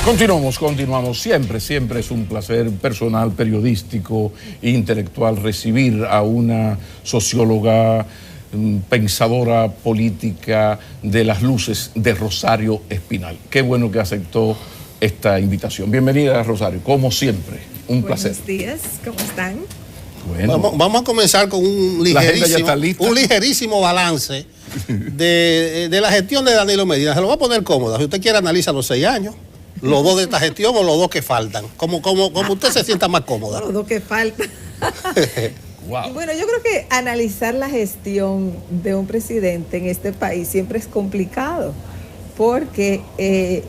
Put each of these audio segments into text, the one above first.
Continuamos. Siempre es un placer personal, periodístico e intelectual recibir a una socióloga, pensadora política de las luces de Rosario Espinal. Qué bueno que aceptó esta invitación. Bienvenida, Rosario, como siempre, un placer. Buenos días, ¿cómo están? Bueno. Vamos a comenzar con un ligerísimo balance de la gestión de Danilo Medina. Se lo voy a poner cómoda. Si usted quiere analizar los 6 años, los 2 de esta gestión o los 2 que faltan. Como usted se sienta más cómoda. Los 2 que faltan. Wow. Bueno, yo creo que analizar la gestión de un presidente en este país siempre es complicado, porque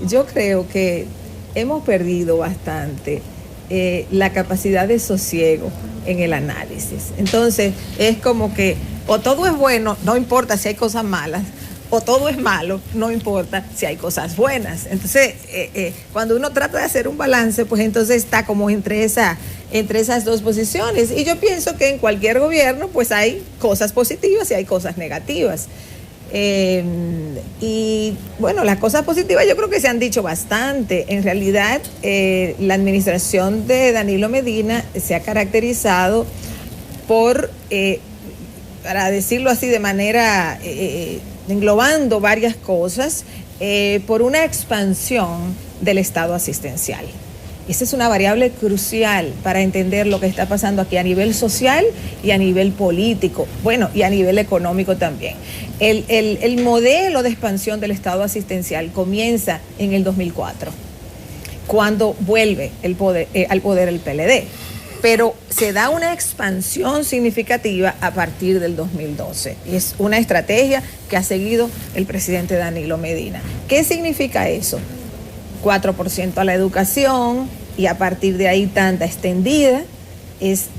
yo creo que hemos perdido bastante la capacidad de sosiego en el análisis. Entonces, es como que o todo es bueno, no importa si hay cosas malas, o todo es malo, no importa si hay cosas buenas. Entonces, cuando uno trata de hacer un balance, pues entonces está como entre esas 2 posiciones. Y yo pienso que en cualquier gobierno, pues hay cosas positivas y hay cosas negativas. Y bueno, las cosas positivas yo creo que se han dicho bastante. En realidad, la administración de Danilo Medina se ha caracterizado por, para decirlo así de manera, englobando varias cosas, por una expansión del Estado asistencial. Esa es una variable crucial para entender lo que está pasando aquí a nivel social y a nivel político, bueno, y a nivel económico también. El modelo de expansión del Estado asistencial comienza en el 2004, cuando vuelve al poder el PLD, pero se da una expansión significativa a partir del 2012. Y es una estrategia que ha seguido el presidente Danilo Medina. ¿Qué significa eso? 4% a la educación, y a partir de ahí tanta extendida, es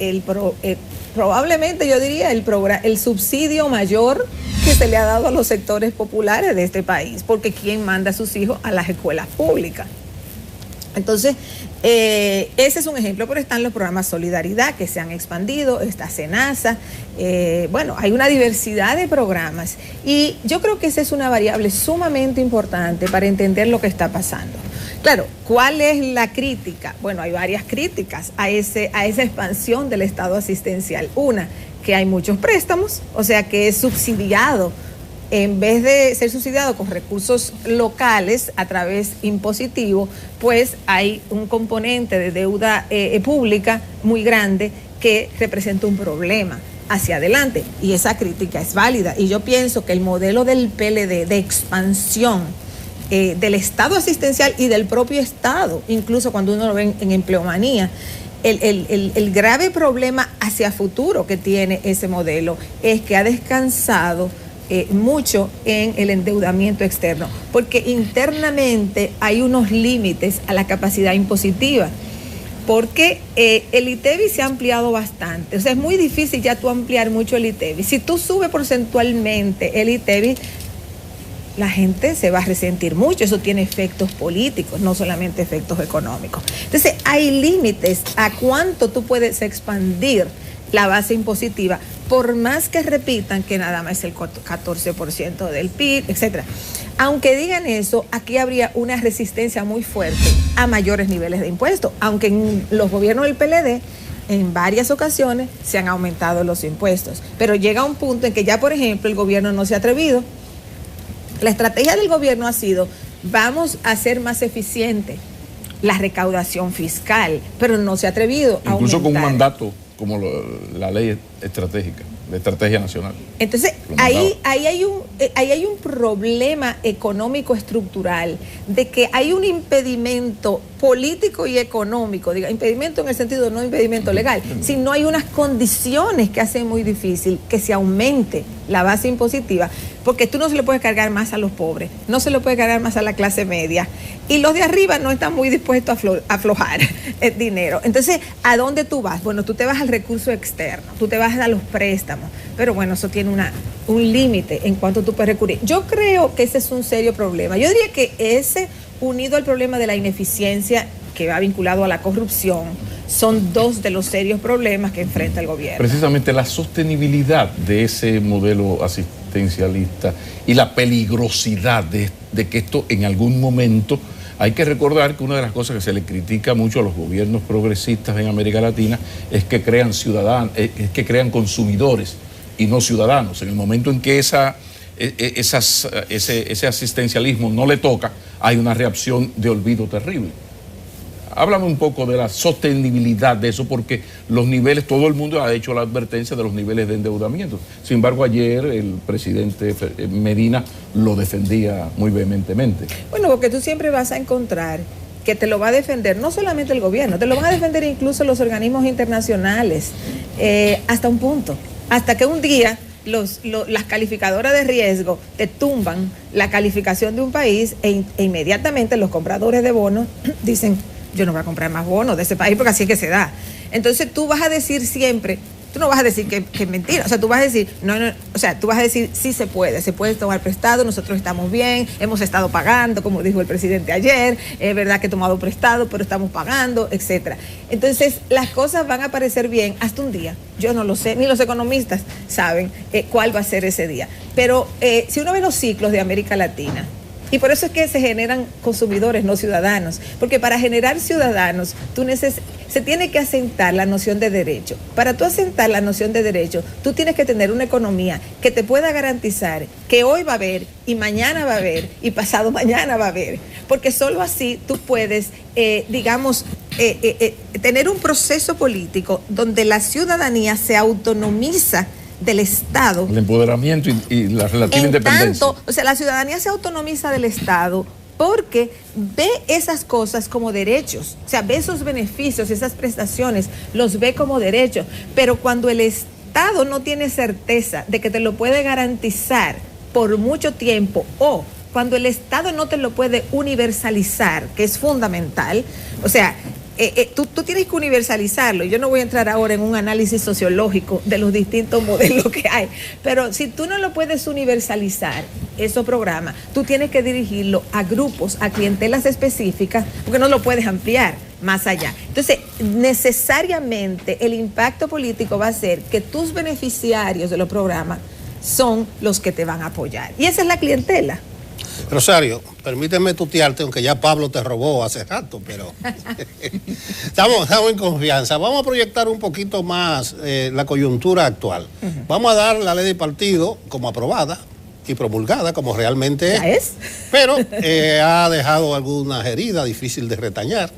probablemente yo diría el subsidio mayor que se le ha dado a los sectores populares de este país, porque ¿quién manda a sus hijos a las escuelas públicas? Entonces, ese es un ejemplo, pero están los programas Solidaridad que se han expandido, está SENASA, bueno, hay una diversidad de programas, y yo creo que esa es una variable sumamente importante para entender lo que está pasando. Claro, ¿cuál es la crítica? Bueno, hay varias críticas a esa expansión del Estado asistencial. Una, que hay muchos préstamos, o sea que es subsidiado, en vez de ser subsidiado con recursos locales a través impositivo, pues hay un componente de deuda pública muy grande que representa un problema hacia adelante, y esa crítica es válida. Y yo pienso que el modelo del PLD de expansión del Estado asistencial y del propio Estado, incluso cuando uno lo ve en empleomanía, el grave problema hacia futuro que tiene ese modelo es que ha descansado mucho en el endeudamiento externo, porque internamente hay unos límites a la capacidad impositiva, porque el ITEVI se ha ampliado bastante. O sea, es muy difícil ya tú ampliar mucho el ITEVI. Si tú subes porcentualmente el ITEVI, la gente se va a resentir mucho. Eso tiene efectos políticos, no solamente efectos económicos. Entonces, hay límites a cuánto tú puedes expandir la base impositiva, por más que repitan que nada más es el 14% del PIB, etcétera. Aunque digan eso, aquí habría una resistencia muy fuerte a mayores niveles de impuestos, aunque en los gobiernos del PLD en varias ocasiones se han aumentado los impuestos. Pero llega un punto en que ya, por ejemplo, el gobierno no se ha atrevido. La estrategia del gobierno ha sido: vamos a hacer más eficiente la recaudación fiscal, pero no se ha atrevido a incluso aumentar. Con un mandato como la ley estratégica, de estrategia nacional. Entonces, ahí hay un problema económico estructural, de que hay un impedimento político y económico, diga, impedimento en el sentido no impedimento legal, sino hay unas condiciones que hacen muy difícil que se aumente la base impositiva, porque tú no se le puedes cargar más a los pobres, no se le puede cargar más a la clase media, y los de arriba no están muy dispuestos a aflojar el dinero. Entonces, ¿a dónde tú vas? Bueno, tú te vas al recurso externo, tú te vas a los préstamos, pero bueno, eso tiene un límite en cuanto tú puedes recurrir. Yo creo que ese es un serio problema. Yo diría que ese, unido al problema de la ineficiencia que va vinculado a la corrupción, son 2 de los serios problemas que enfrenta el gobierno. Precisamente la sostenibilidad de ese modelo asistencialista y la peligrosidad de que esto en algún momento Hay que recordar que una de las cosas que se le critica mucho a los gobiernos progresistas en América Latina es que crean ciudadanos, es que crean consumidores y no ciudadanos. En el momento en que ese asistencialismo no le toca, hay una reacción de olvido terrible. Háblame un poco de la sostenibilidad de eso, porque los niveles, todo el mundo ha hecho la advertencia de los niveles de endeudamiento. Sin embargo, ayer el presidente Medina lo defendía muy vehementemente. Bueno, porque tú siempre vas a encontrar que te lo va a defender no solamente el gobierno, te lo van a defender incluso los organismos internacionales, hasta un punto, hasta que un día las calificadoras de riesgo te tumban la calificación de un país e inmediatamente los compradores de bonos dicen: yo no voy a comprar más bonos de ese país porque así es que se da. Entonces tú vas a decir siempre, tú no vas a decir que es mentira, o sea, tú vas a decir, no, o sea, tú vas a decir, sí se puede tomar prestado, nosotros estamos bien, hemos estado pagando, como dijo el presidente ayer, es verdad que he tomado prestado, pero estamos pagando, etcétera. Entonces, las cosas van a parecer bien hasta un día. Yo no lo sé, ni los economistas saben cuál va a ser ese día. Pero si uno ve los ciclos de América Latina, y por eso es que se generan consumidores, no ciudadanos. Porque para generar ciudadanos, se tiene que asentar la noción de derecho. Para tú asentar la noción de derecho, tú tienes que tener una economía que te pueda garantizar que hoy va a haber, y mañana va a haber, y pasado mañana va a haber. Porque solo así tú puedes, tener un proceso político donde la ciudadanía se autonomiza del Estado. El empoderamiento y la relativa independencia. Tanto, o sea, la ciudadanía se autonomiza del Estado porque ve esas cosas como derechos, o sea, ve esos beneficios, esas prestaciones, los ve como derechos, pero cuando el Estado no tiene certeza de que te lo puede garantizar por mucho tiempo, o cuando el Estado no te lo puede universalizar, que es fundamental, o sea, tú tienes que universalizarlo. Yo no voy a entrar ahora en un análisis sociológico de los distintos modelos que hay, pero si tú no lo puedes universalizar, esos programas, tú tienes que dirigirlo a grupos, a clientelas específicas, porque no lo puedes ampliar más allá. Entonces, necesariamente el impacto político va a ser que tus beneficiarios de los programas son los que te van a apoyar. Y esa es la clientela. Rosario, permíteme tutearte, aunque ya Pablo te robó hace rato, pero estamos en confianza. Vamos a proyectar un poquito más la coyuntura actual. Vamos a dar la ley de partido como aprobada y promulgada como realmente es, pero ha dejado algunas heridas difíciles de retañar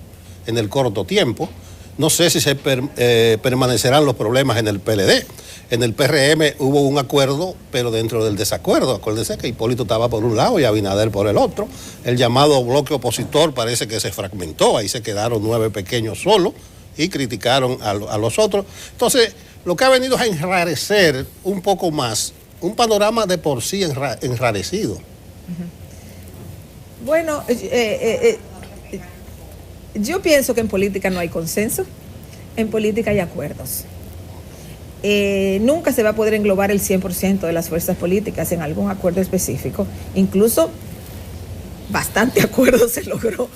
en el corto tiempo. No sé si se permanecerán los problemas en el PLD. En el PRM hubo un acuerdo, pero dentro del desacuerdo. Acuérdense que Hipólito estaba por un lado y Abinader por el otro. El llamado bloque opositor parece que se fragmentó. Ahí se quedaron 9 pequeños solos y criticaron a los otros. Entonces, lo que ha venido es a enrarecer un poco más un panorama de por sí enrarecido. Bueno, yo pienso que en política no hay consenso, en política hay acuerdos. Nunca se va a poder englobar el 100% de las fuerzas políticas en algún acuerdo específico. Incluso bastante acuerdo se logró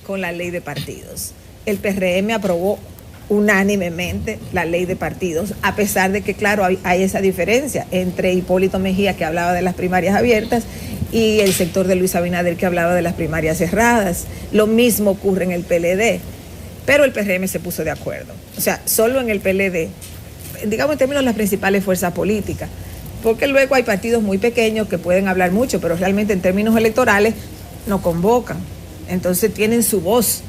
con la ley de partidos. El PRM aprobó unánimemente la ley de partidos, a pesar de que, claro, hay esa diferencia entre Hipólito Mejía, que hablaba de las primarias abiertas, y el sector de Luis Abinader, que hablaba de las primarias cerradas. Lo mismo ocurre en el PLD. Pero el PRM se puso de acuerdo. O sea, solo en el PLD, digamos en términos de las principales fuerzas políticas, porque luego hay partidos muy pequeños que pueden hablar mucho, pero realmente en términos electorales no convocan. Entonces tienen su voz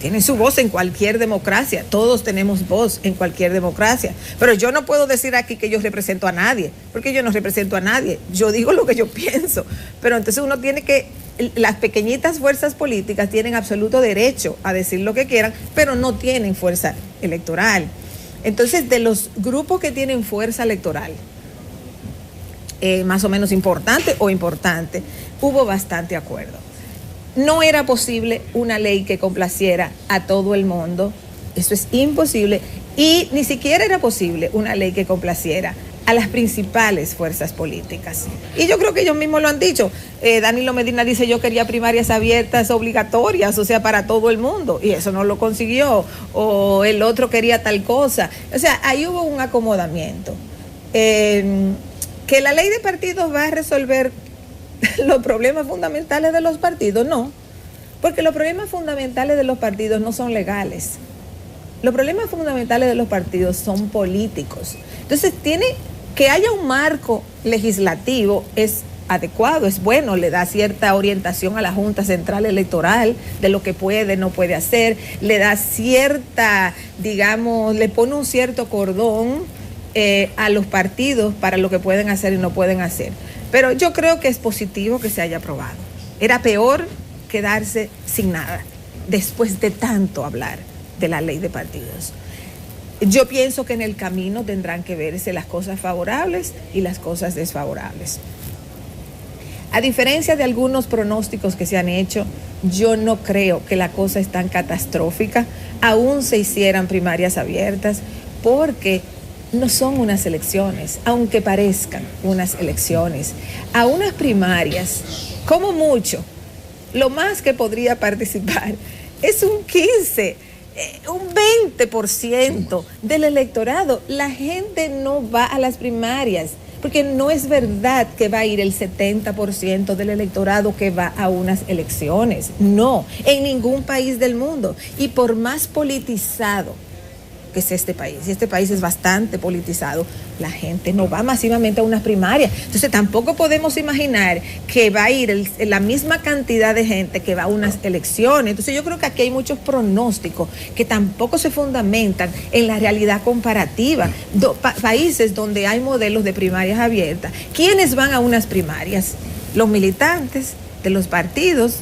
en cualquier democracia. Todos tenemos voz en cualquier democracia. Pero yo no puedo decir aquí que yo represento a nadie, porque yo no represento a nadie. Yo digo lo que yo pienso. Pero entonces uno tiene que... Las pequeñitas fuerzas políticas tienen absoluto derecho a decir lo que quieran, pero no tienen fuerza electoral. Entonces, de los grupos que tienen fuerza electoral, más o menos importante, hubo bastante acuerdo. No era posible una ley que complaciera a todo el mundo, eso es imposible, y ni siquiera era posible una ley que complaciera a las principales fuerzas políticas. Y yo creo que ellos mismos lo han dicho. Danilo Medina dice: yo quería primarias abiertas obligatorias, o sea, para todo el mundo, y eso no lo consiguió. O el otro quería tal cosa. O sea, ahí hubo un acomodamiento. Que la ley de partidos va a resolver los problemas fundamentales de los partidos? No, porque los problemas fundamentales de los partidos no son legales. Los problemas fundamentales de los partidos son políticos. Entonces, que haya un marco legislativo es adecuado, es bueno, le da cierta orientación a la Junta Central Electoral de lo que puede, no puede hacer, le da cierta, digamos, le pone un cierto cordón a los partidos para lo que pueden hacer y no pueden hacer. Pero yo creo que es positivo que se haya aprobado. Era peor quedarse sin nada después de tanto hablar de la ley de partidos. Yo pienso que en el camino tendrán que verse las cosas favorables y las cosas desfavorables. A diferencia de algunos pronósticos que se han hecho, yo no creo que la cosa es tan catastrófica, aún se hicieran primarias abiertas, porque no son unas elecciones, aunque parezcan unas elecciones. A unas primarias, como mucho, lo más que podría participar es un 15%, un 20% del electorado. La gente no va a las primarias, porque no es verdad que va a ir el 70% del electorado que va a unas elecciones. No, en ningún país del mundo. Y por más politizado que es este país, y este país es bastante politizado, la gente no va masivamente a unas primarias. Entonces tampoco podemos imaginar que va a ir la misma cantidad de gente que va a unas elecciones. Entonces yo creo que aquí hay muchos pronósticos que tampoco se fundamentan en la realidad comparativa. Países donde hay modelos de primarias abiertas, ¿quiénes van a unas primarias? Los militantes de los partidos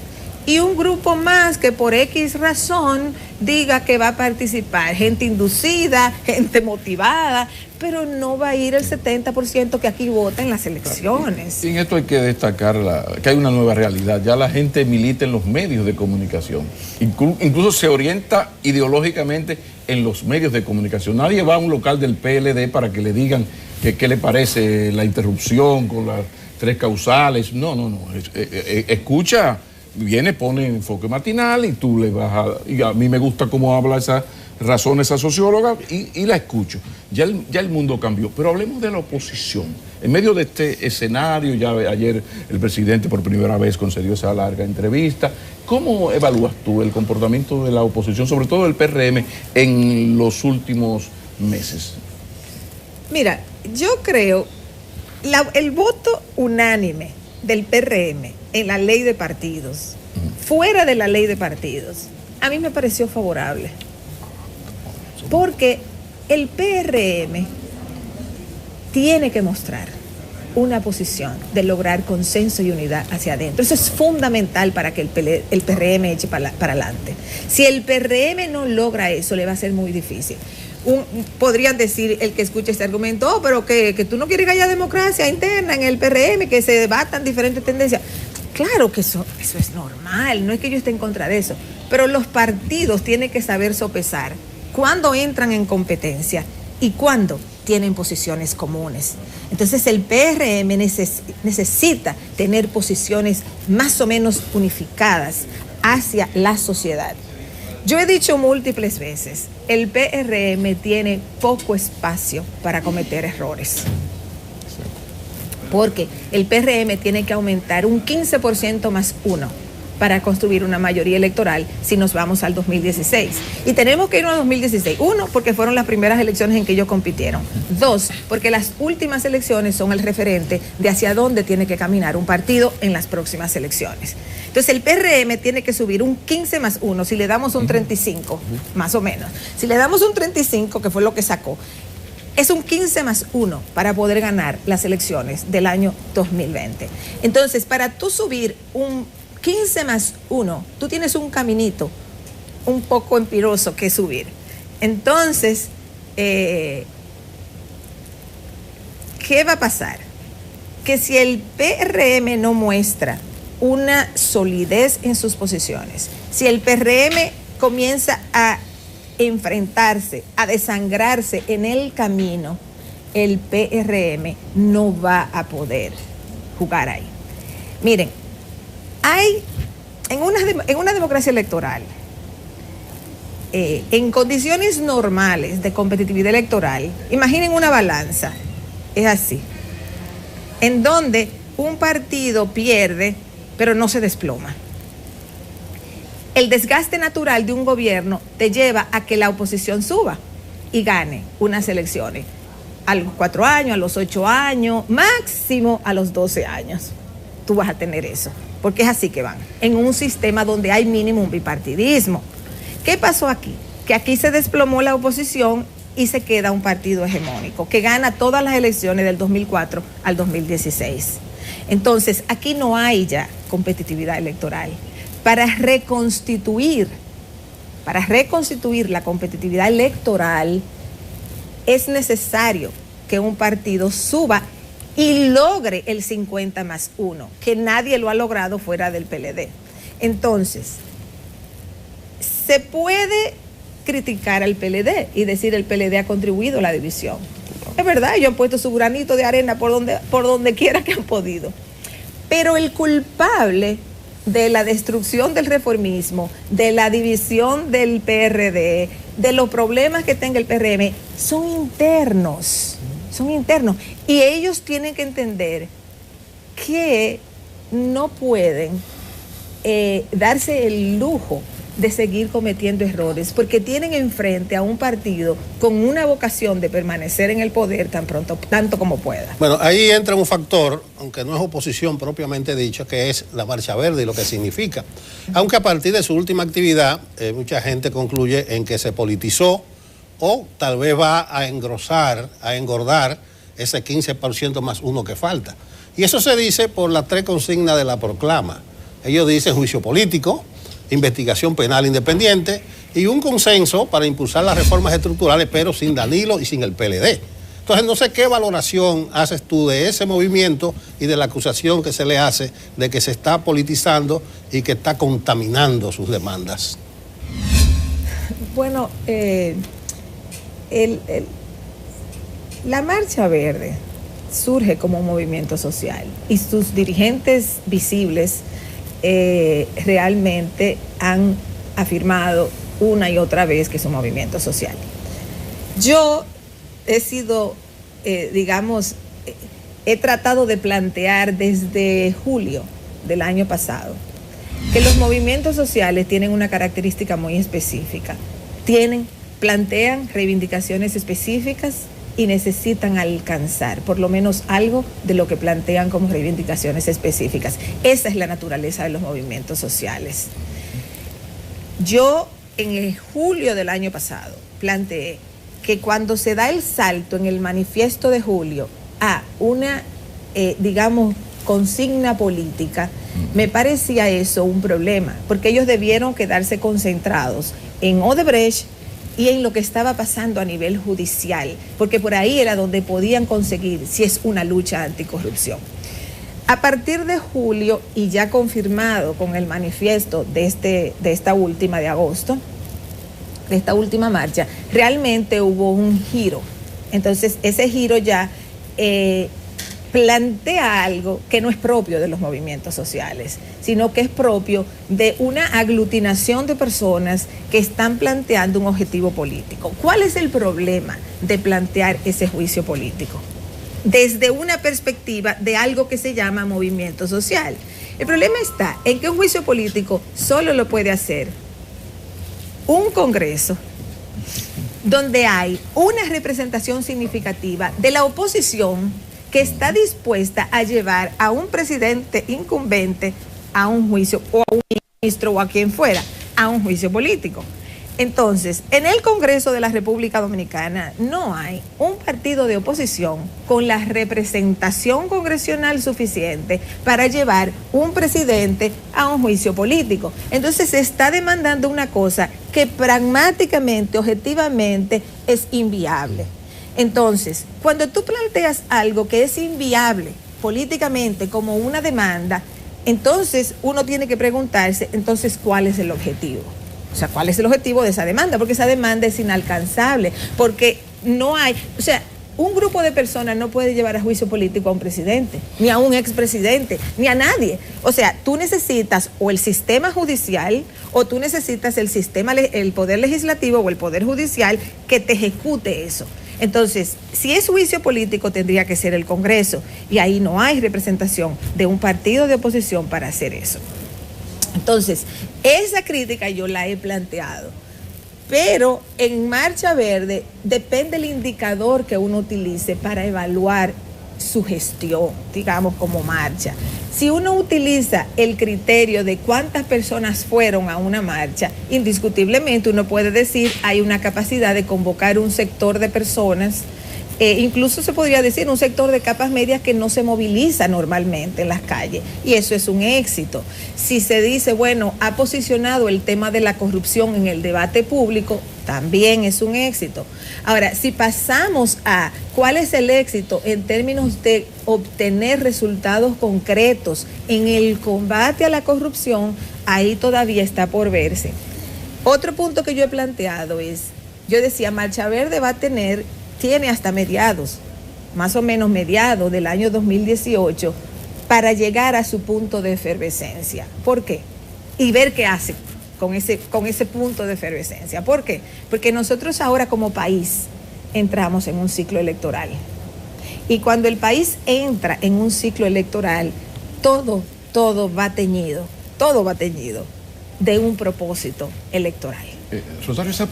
y un grupo más que por X razón diga que va a participar, gente inducida, gente motivada, pero no va a ir el 70% que aquí vota en las elecciones. Y en esto hay que destacar que hay una nueva realidad. Ya la gente milita en los medios de comunicación. Incluso se orienta ideológicamente en los medios de comunicación. Nadie va a un local del PLD para que le digan qué le parece la interrupción con las 3 causales. No. Escucha. Viene, pone enfoque matinal y tú le vas y a mí me gusta cómo habla esa razón esa socióloga y la escucho. Ya el mundo cambió, pero hablemos de la oposición. En medio de este escenario, ya ayer el presidente por primera vez concedió esa larga entrevista. ¿Cómo evalúas tú el comportamiento de la oposición, sobre todo del PRM, en los últimos meses? Mira, yo creo el voto unánime del PRM en la ley de partidos, fuera de la ley de partidos, a mí me pareció favorable. Porque el PRM tiene que mostrar una posición de lograr consenso y unidad hacia adentro. Eso es fundamental para que el PRM eche para adelante. Si el PRM no logra eso, le va a ser muy difícil. Podrían decir el que escuche este argumento, pero que tú no quieres que haya democracia interna en el PRM, que se debatan diferentes tendencias. Claro que eso es normal, no es que yo esté en contra de eso, pero los partidos tienen que saber sopesar cuándo entran en competencia y cuándo tienen posiciones comunes. Entonces el PRM necesita tener posiciones más o menos unificadas hacia la sociedad. Yo he dicho múltiples veces, el PRM tiene poco espacio para cometer errores. Porque el PRM tiene que aumentar un 15% más 1 para construir una mayoría electoral si nos vamos al 2016. Y tenemos que irnos a 2016. 1, porque fueron las primeras elecciones en que ellos compitieron. 2, porque las últimas elecciones son el referente de hacia dónde tiene que caminar un partido en las próximas elecciones. Entonces el PRM tiene que subir un 15 más 1, si le damos un 35, más o menos. Si le damos un 35, que fue lo que sacó, es un 15 más 1 para poder ganar las elecciones del año 2020. Entonces, para tú subir un 15 más 1, tú tienes un caminito un poco empiroso que subir. Entonces, ¿qué va a pasar? Que si el PRM no muestra una solidez en sus posiciones, si el PRM comienza a enfrentarse, a desangrarse en el camino, el PRM no va a poder jugar ahí. Miren, hay en una democracia electoral, en condiciones normales de competitividad electoral, imaginen una balanza, es así, en donde un partido pierde, pero no se desploma. El desgaste natural de un gobierno te lleva a que la oposición suba y gane unas elecciones a los 4 años, a los 8 años, máximo a los 12 años. Tú vas a tener eso, porque es así que van, en un sistema donde hay mínimo un bipartidismo. ¿Qué pasó aquí? Que aquí se desplomó la oposición y se queda un partido hegemónico que gana todas las elecciones del 2004 al 2016. Entonces, aquí no hay ya competitividad electoral. Para reconstituir la competitividad electoral es necesario que un partido suba y logre el 50+1, que nadie lo ha logrado fuera del PLD. Entonces, se puede criticar al PLD y decir el PLD ha contribuido a la división. Es verdad, ellos han puesto su granito de arena por donde quiera que han podido. Pero el culpable de la destrucción del reformismo, de la división del PRD, de los problemas que tenga el PRM, son internos. Y ellos tienen que entender que no pueden darse el lujo de seguir cometiendo errores, porque tienen enfrente a un partido con una vocación de permanecer en el poder tanto como pueda. Bueno, ahí entra un factor, aunque no es oposición propiamente dicho, que es la Marcha Verde y lo que significa. Aunque a partir de su última actividad, mucha gente concluye en que se politizó o tal vez va a engrosar, a engordar ese 15%+1 que falta. Y eso se dice por las 3 consignas de la proclama. Ellos dicen juicio político, investigación penal independiente y un consenso para impulsar las reformas estructurales, pero sin Danilo y sin el PLD. Entonces, no sé qué valoración haces tú de ese movimiento y de la acusación que se le hace de que se está politizando y que está contaminando sus demandas. Bueno, la Marcha Verde surge como un movimiento social y sus dirigentes visibles realmente han afirmado una y otra vez que es un movimiento social. Yo he sido, he tratado de plantear desde julio del año pasado que los movimientos sociales tienen una característica muy específica. Plantean reivindicaciones específicas y necesitan alcanzar por lo menos algo de lo que plantean como reivindicaciones específicas. Esa es la naturaleza de los movimientos sociales. Yo en el julio del año pasado planteé que cuando se da el salto en el manifiesto de julio a una, consigna política, me parecía eso un problema, porque ellos debieron quedarse concentrados en Odebrecht y en lo que estaba pasando a nivel judicial, porque por ahí era donde podían conseguir si es una lucha anticorrupción. A partir de julio, y ya confirmado con el manifiesto de esta última de agosto, de esta última marcha, realmente hubo un giro. Entonces, ese giro ya plantea algo que no es propio de los movimientos sociales, sino que es propio de una aglutinación de personas que están planteando un objetivo político. ¿Cuál es el problema de plantear ese juicio político? Desde una perspectiva de algo que se llama movimiento social. El problema está en que un juicio político solo lo puede hacer un Congreso donde hay una representación significativa de la oposición que está dispuesta a llevar a un presidente incumbente a un juicio, o a un ministro o a quien fuera, a un juicio político. Entonces, en el Congreso de la República Dominicana no hay un partido de oposición con la representación congresional suficiente para llevar un presidente a un juicio político. Entonces, se está demandando una cosa que pragmáticamente, objetivamente, es inviable. Entonces, cuando tú planteas algo que es inviable políticamente como una demanda, entonces uno tiene que preguntarse, entonces, ¿cuál es el objetivo? O sea, ¿cuál es el objetivo de esa demanda? Porque esa demanda es inalcanzable, porque no hay, un grupo de personas no puede llevar a juicio político a un presidente, ni a un expresidente, ni a nadie. O sea, tú necesitas o el sistema judicial, o tú necesitas el poder legislativo o el poder judicial que te ejecute eso. Entonces, si es juicio político, tendría que ser el Congreso, y ahí no hay representación de un partido de oposición para hacer eso. Entonces, esa crítica yo la he planteado, pero en Marcha Verde depende el indicador que uno utilice para evaluar su gestión, digamos, como marcha. Si uno utiliza el criterio de cuántas personas fueron a una marcha, indiscutiblemente uno puede decir hay una capacidad de convocar un sector de personas, incluso se podría decir un sector de capas medias que no se moviliza normalmente en las calles, y eso es un éxito. Si se dice, bueno, ha posicionado el tema de la corrupción en el debate público, también es un éxito. Ahora, si pasamos a cuál es el éxito en términos de obtener resultados concretos en el combate a la corrupción, ahí todavía está por verse. Otro punto que yo he planteado es, yo decía, Marcha Verde tiene hasta mediados, más o menos mediados del año 2018, para llegar a su punto de efervescencia. ¿Por qué? Y ver qué hace con ese punto de efervescencia. ¿Por qué? Porque nosotros ahora como país entramos en un ciclo electoral. Y cuando el país entra en un ciclo electoral, todo va teñido de un propósito electoral. Rosario, ese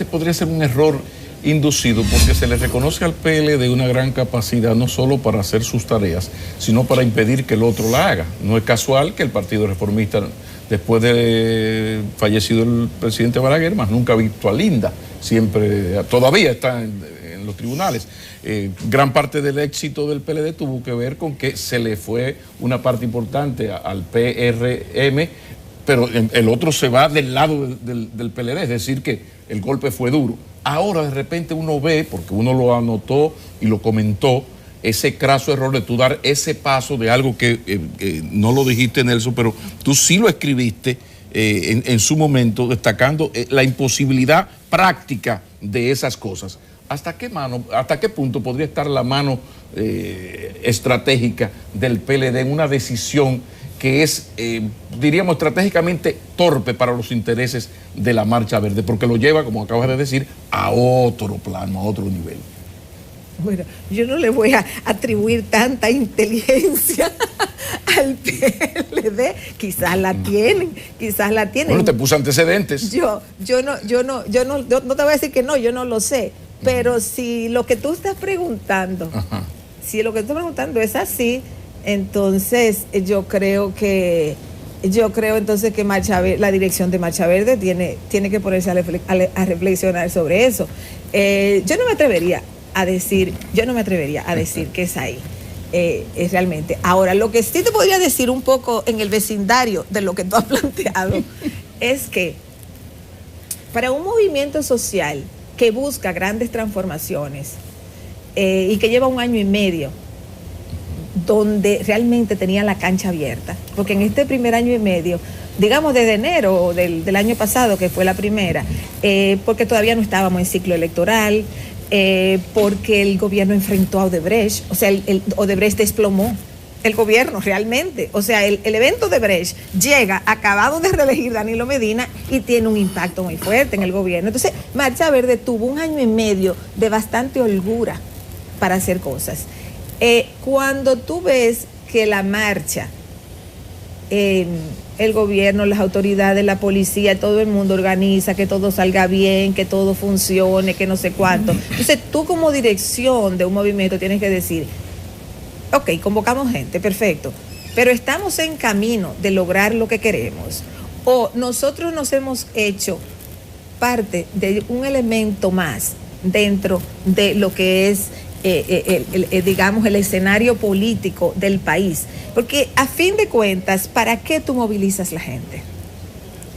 podría ser un error inducido, porque se le reconoce al PLD una gran capacidad no solo para hacer sus tareas, sino para impedir que el otro la haga. No es casual que el Partido Reformista, después de fallecido el presidente Balaguer, más nunca ha visto a Linda, todavía está en los tribunales. Gran parte del éxito del PLD tuvo que ver con que se le fue una parte importante al PRM, pero el otro se va del lado del PLD, es decir, que el golpe fue duro. Ahora de repente uno ve, porque uno lo anotó y lo comentó, ese craso error de tú dar ese paso de algo que no lo dijiste, Nelson, pero tú sí lo escribiste en su momento, destacando la imposibilidad práctica de esas cosas. ¿Hasta qué punto podría estar la mano estratégica del PLD en una decisión que es, diríamos, estratégicamente torpe para los intereses de la Marcha Verde, porque lo lleva, como acabas de decir, a otro plano, a otro nivel? Bueno, yo no le voy a atribuir tanta inteligencia al PLD, quizás la tienen. Bueno, te puse antecedentes. Yo no te voy a decir que no, yo no lo sé, pero si lo que tú estás preguntando, es así, entonces yo creo entonces que la dirección de Marcha Verde tiene que ponerse a reflexionar sobre eso. Yo no me atrevería a decir que es ahí, es realmente. Ahora, lo que sí te podría decir un poco en el vecindario de lo que tú has planteado es que para un movimiento social que busca grandes transformaciones y que lleva 1 año y medio, donde realmente tenía la cancha abierta, porque en este primer año y medio, digamos desde enero del año pasado, que fue la primera, porque todavía no estábamos en ciclo electoral, porque el gobierno enfrentó a Odebrecht, o sea, el Odebrecht desplomó el gobierno realmente, o sea, el evento de Odebrecht llega acabado de reelegir Danilo Medina y tiene un impacto muy fuerte en el gobierno. Entonces, Marcha Verde tuvo 1 año y medio de bastante holgura para hacer cosas. Cuando tú ves que la marcha, el gobierno, las autoridades, la policía, todo el mundo organiza que todo salga bien, que todo funcione, que no sé cuánto. Entonces tú como dirección de un movimiento tienes que decir, ok, convocamos gente, perfecto, pero estamos en camino de lograr lo que queremos, o nosotros nos hemos hecho parte de un elemento más dentro de lo que es digamos, el escenario político del país. Porque a fin de cuentas, ¿para qué tú movilizas la gente?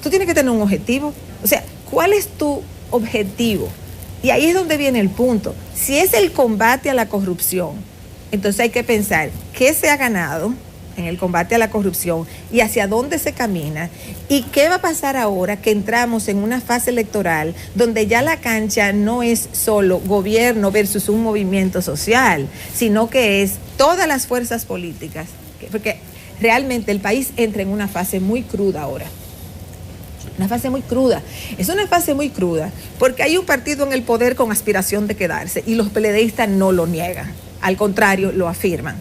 Tú tienes que tener un objetivo. O sea, ¿cuál es tu objetivo? Y ahí es donde viene el punto. Si es el combate a la corrupción, entonces hay que pensar qué se ha ganado en el combate a la corrupción y hacia dónde se camina, y qué va a pasar ahora que entramos en una fase electoral donde ya la cancha no es solo gobierno versus un movimiento social, sino que es todas las fuerzas políticas, porque realmente el país entra en una fase muy cruda ahora. Sí. Una fase muy cruda. Es una fase muy cruda porque hay un partido en el poder con aspiración de quedarse y los PLDistas no lo niegan. Al contrario, lo afirman.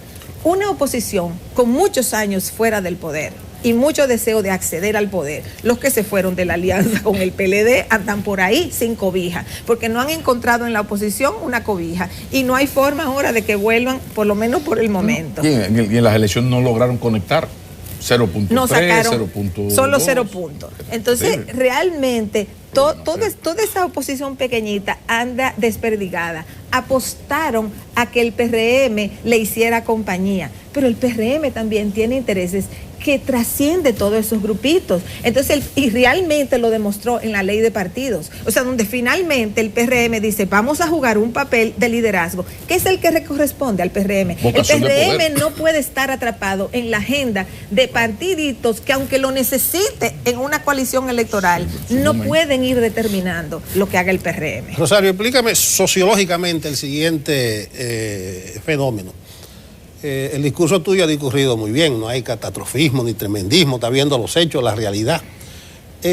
Una oposición con muchos años fuera del poder y mucho deseo de acceder al poder. Los que se fueron de la alianza con el PLD andan por ahí sin cobija, porque no han encontrado en la oposición una cobija y no hay forma ahora de que vuelvan, por lo menos por el momento. Y en las elecciones no lograron conectar. 0.3, no sacaron 0.2. solo 0 puntos. Entonces, realmente, toda esa oposición pequeñita anda desperdigada. Apostaron a que el PRM le hiciera compañía, pero el PRM también tiene intereses que trasciende todos esos grupitos. Entonces, y realmente lo demostró en la ley de partidos. O sea, donde finalmente el PRM dice, vamos a jugar un papel de liderazgo, que es el que le corresponde al PRM. Vocación el PRM no puede estar atrapado en la agenda de partiditos que, aunque lo necesite en una coalición electoral, no pueden ir determinando lo que haga el PRM. Rosario, explícame sociológicamente el siguiente fenómeno. El discurso tuyo ha discurrido muy bien, no hay catastrofismo ni tremendismo, está viendo los hechos, la realidad.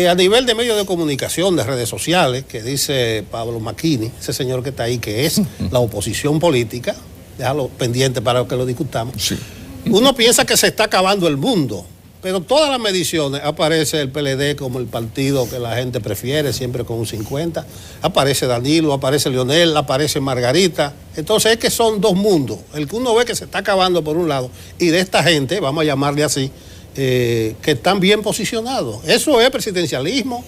A nivel de medios de comunicación, de redes sociales, que dice Pablo Macchini, ese señor que está ahí, que es la oposición política, déjalo pendiente para que lo discutamos. Sí. Uno piensa que se está acabando el mundo, pero todas las mediciones aparece el PLD como el partido que la gente prefiere, siempre con un 50. Aparece Danilo, aparece Leonel, aparece Margarita. Entonces es que son dos mundos. El que uno ve que se está acabando por un lado y de esta gente, vamos a llamarle así, que están bien posicionados. Eso es presidencialismo,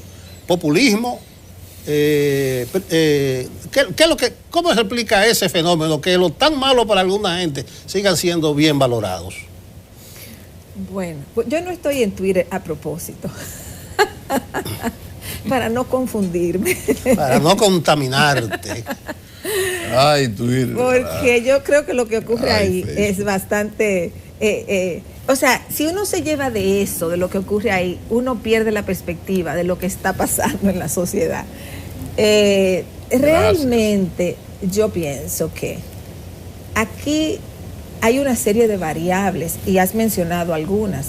populismo. ¿Cómo se explica ese fenómeno? Que lo tan malo para alguna gente sigan siendo bien valorados. Bueno, yo no estoy en Twitter a propósito, para no confundirme. Para no contaminarte. Ay, Twitter. Porque yo creo que lo que ocurre ahí es bastante... o sea, si uno se lleva de eso, de lo que ocurre ahí, uno pierde la perspectiva de lo que está pasando en la sociedad. Realmente yo pienso que aquí hay una serie de variables y has mencionado algunas.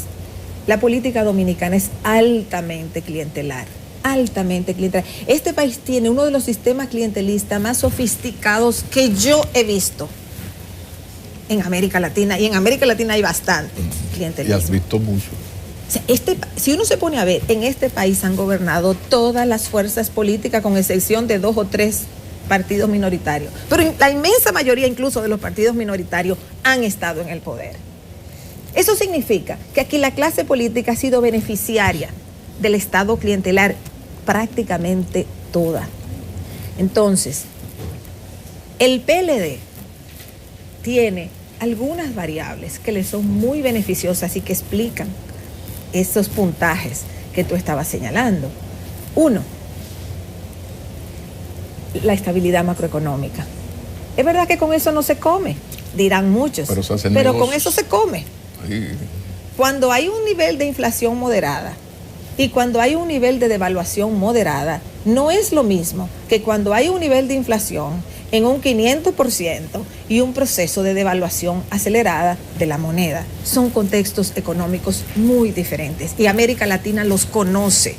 La política dominicana es altamente clientelar, altamente clientelar. Este país tiene uno de los sistemas clientelistas más sofisticados que yo he visto en América Latina, y en América Latina hay bastante clientelismo. Y has visto mucho. O sea, si uno se pone a ver, en este país han gobernado todas las fuerzas políticas con excepción de 2 o 3 partidos minoritarios, pero la inmensa mayoría incluso de los partidos minoritarios han estado en el poder. Eso significa que aquí la clase política ha sido beneficiaria del Estado clientelar prácticamente toda. Entonces, el PLD tiene algunas variables que le son muy beneficiosas y que explican esos puntajes que tú estabas señalando. Uno, la estabilidad macroeconómica. Es verdad que con eso no se come, dirán muchos, pero con eso se come. Ay. Cuando hay un nivel de inflación moderada y cuando hay un nivel de devaluación moderada, no es lo mismo que cuando hay un nivel de inflación en un 500% y un proceso de devaluación acelerada de la moneda. Son contextos económicos muy diferentes y América Latina los conoce.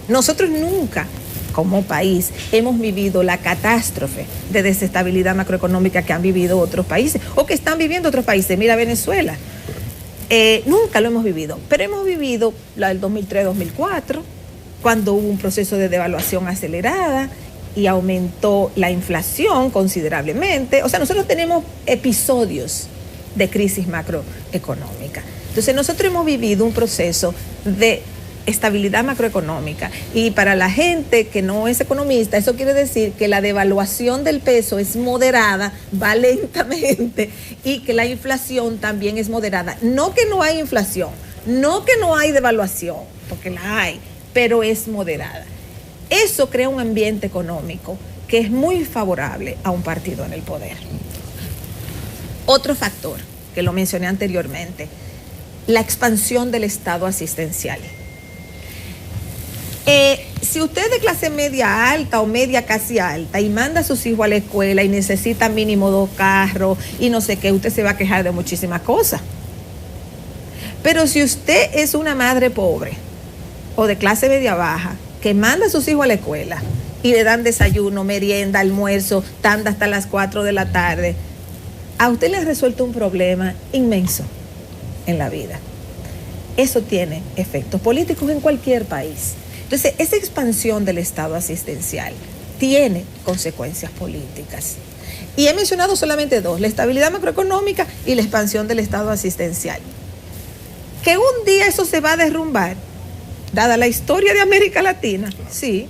Nosotros nunca, como país, hemos vivido la catástrofe de desestabilidad macroeconómica que han vivido otros países o que están viviendo otros países. Mira Venezuela. Nunca lo hemos vivido, pero hemos vivido la del 2003-2004, cuando hubo un proceso de devaluación acelerada y aumentó la inflación considerablemente. O sea, nosotros tenemos episodios de crisis macroeconómica. Entonces, nosotros hemos vivido un proceso de estabilidad macroeconómica y para la gente que no es economista, eso quiere decir que la devaluación del peso es moderada, va lentamente y que la inflación también es moderada. No que no hay inflación, no que no hay devaluación, porque la hay, pero es moderada. Eso crea un ambiente económico que es muy favorable a un partido en el poder. Otro factor que lo mencioné anteriormente, la expansión del Estado asistencial. Si usted es de clase media alta o media casi alta y manda a sus hijos a la escuela y necesita mínimo 2 carros y no sé qué, usted se va a quejar de muchísimas cosas. Pero si usted es una madre pobre o de clase media baja que manda a sus hijos a la escuela y le dan desayuno, merienda, almuerzo, tanda hasta las 4 de la tarde, a usted le ha resuelto un problema inmenso en la vida. Eso tiene efectos políticos en cualquier país. Entonces, esa expansión del Estado asistencial tiene consecuencias políticas. Y he mencionado solamente dos, la estabilidad macroeconómica y la expansión del Estado asistencial. Que un día eso se va a derrumbar, dada la historia de América Latina, sí,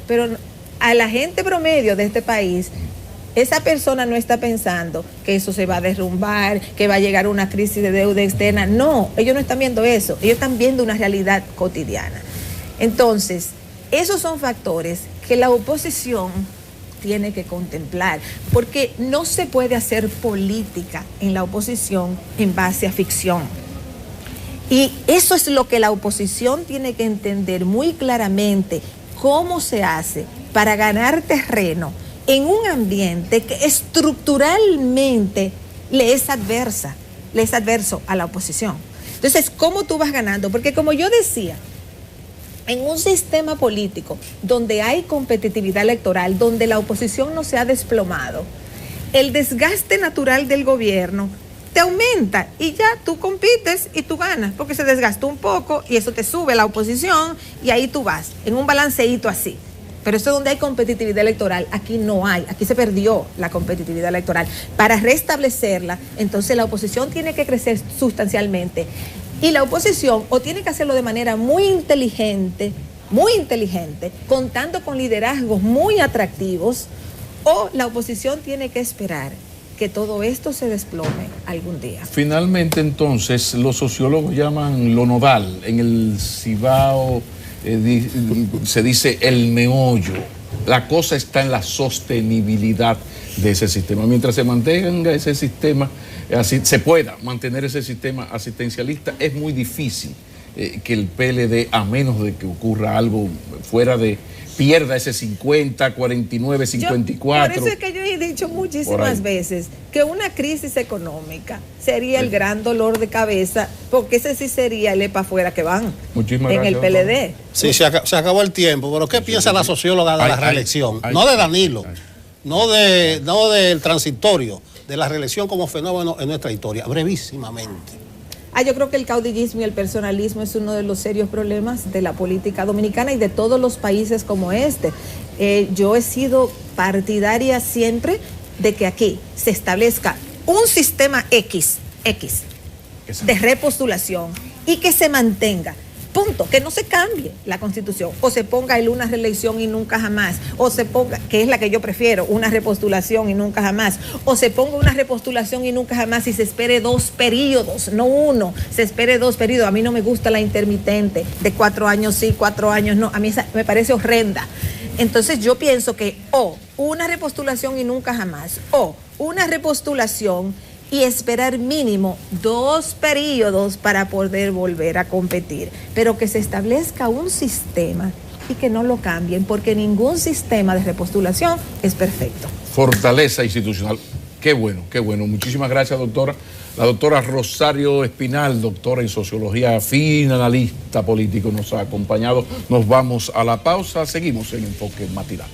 pero a la gente promedio de este país, esa persona no está pensando que eso se va a derrumbar, que va a llegar una crisis de deuda externa. No, ellos no están viendo eso, ellos están viendo una realidad cotidiana. Entonces, esos son factores que la oposición tiene que contemplar, porque no se puede hacer política en la oposición en base a ficción. Y eso es lo que la oposición tiene que entender muy claramente, cómo se hace para ganar terreno en un ambiente que estructuralmente le es adverso a la oposición. Entonces, ¿cómo tú vas ganando? Porque como yo decía, en un sistema político donde hay competitividad electoral, donde la oposición no se ha desplomado, el desgaste natural del gobierno te aumenta y ya tú compites y tú ganas, porque se desgastó un poco y eso te sube la oposición y ahí tú vas, en un balanceíto así. Pero eso es donde hay competitividad electoral, aquí no hay, aquí se perdió la competitividad electoral. Para restablecerla, entonces la oposición tiene que crecer sustancialmente. Y la oposición o tiene que hacerlo de manera muy inteligente, contando con liderazgos muy atractivos, o la oposición tiene que esperar que todo esto se desplome algún día. Finalmente, entonces, los sociólogos llaman lo nodal. En el Cibao se dice el meollo. La cosa está en la sostenibilidad de ese sistema. Mientras se mantenga ese sistema, así se pueda mantener ese sistema asistencialista, es muy difícil que el PLD, a menos de que ocurra algo fuera de, pierda ese 50, 49, 54. Por eso es que yo he dicho muchísimas veces que una crisis económica sería el gran dolor de cabeza, porque ese sí sería el para afuera que van en el PLD. Sí, se acabó el tiempo, pero ¿qué piensa la socióloga de la reelección? No de Danilo, no del transitorio, de la reelección como fenómeno en nuestra historia, brevísimamente. Yo creo que el caudillismo y el personalismo es uno de los serios problemas de la política dominicana y de todos los países como este. Yo he sido partidaria siempre de que aquí se establezca un sistema X de repostulación y que se mantenga. Punto, que no se cambie la Constitución, o se ponga una reelección y nunca jamás, o se ponga, que es la que yo prefiero, una repostulación y nunca jamás, o se ponga una repostulación y nunca jamás y se espere 2 periodos, no uno, se espere 2 periodos. A mí no me gusta la intermitente de 4 años sí, 4 años no, a mí esa me parece horrenda. Entonces yo pienso que o una repostulación y nunca jamás, o una repostulación y esperar mínimo 2 periodos para poder volver a competir, pero que se establezca un sistema y que no lo cambien, porque ningún sistema de repostulación es perfecto. Fortaleza institucional. Qué bueno, qué bueno. Muchísimas gracias, doctora. La doctora Rosario Espinal, doctora en sociología afín, analista político, nos ha acompañado. Nos vamos a la pausa. Seguimos en Enfoque Matinal.